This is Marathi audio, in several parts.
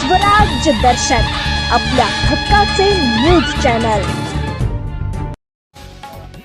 स्वराज्य दर्शन आपल्या हक्काचे न्यूज चॅनल।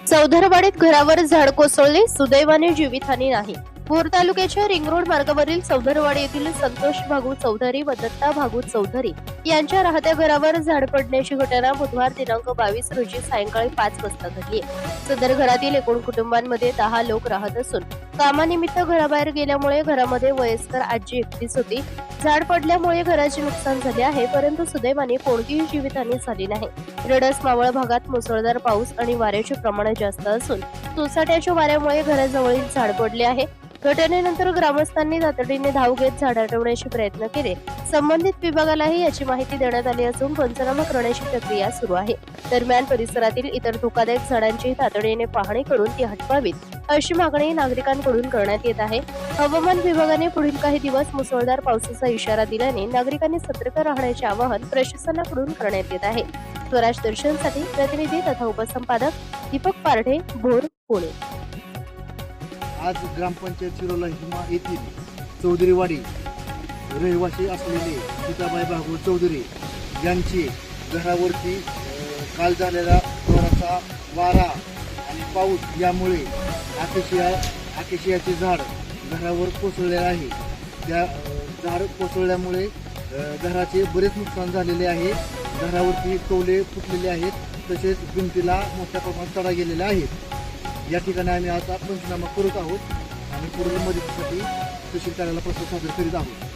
चौधरवाडीत घरावर झाड कोसळले, सुदैवाने जीवितहानी नाही। भोर तालुक्याच्या रिंग रोड मार्गावरील चौधरवाडी येथील संतोष भागू चौधरी व दत्ता भागू चौधरी यांच्या राहत्या घरावर झाड पडण्याची घटना बुधवार दिनांक 22 रोजी सायंकाळी 5 वाजता घडली। सदर घरातील एकूण कुटुंबांमध्ये 10 लोक राहत असून कामानिमित्त घराबाहेर गेल्यामुळे घरामध्ये वयस्कर आजी एकटीच होती। झाड पडल्यामुळे घराचे नुकसान झाले आहे, परंतु सुदैवाने कोणतीही जीवितहानी झाली नाही। रडस मावळ भागात मुसळधार पाऊस आणि वाऱ्याचे प्रमाण जास्त असून सोसाट्याच्या वाऱ्यामुळे घराजवळील झाड पडले आहे। घटनेनंतर ग्रामस्थांनी तातडीने धाव घेत झाड हटवण्याचे प्रयत्न केले। संबंधित विभागालाही याची माहिती देण्यात आली असून पंचनामा करण्याची प्रक्रिया सुरू आहे। दरम्यान परिसरातील इतर धोकादायक झाडांची तातडीने पाहणी करून ती हटवावीत अशी मागणी नागरिकांकडून करण्यात येत आहे। हवामान विभागाने पुढील काही दिवस मुसळधार पावसाचा इशारा दिल्याने नागरिकांनी सतर्क राहण्याचे आवाहन प्रशासनाकडून करण्यात येत आहे। स्वराज दर्शनसाठी प्रतिनिधी तथा उपसंपादक दीपक पारढे, भोर, पुणे। आज ग्रामपंचायत शिरोला हिमा येथील चौधरीवाडी रहिवासी असलेले सीताबाई भागवत चौधरी यांची घरावरती काल झालेला जोराचा वारा आणि पाऊस यामुळे आकेशियाचे झाड घरावर कोसळले आहे। त्या झाड कोसळल्यामुळे घराचे बरेच नुकसान झालेले आहे। घरावरती कौले फुटलेले आहेत, तसेच भिंतीला मोठ्या प्रमाणात तडा गेलेला आहे। या ठिकाणी आम्ही आता पंचनामा करत आहोत आणि पुढील मदतीसाठी तहसील कार्यालयाला प्रस्ताव सादर करीत आहोत।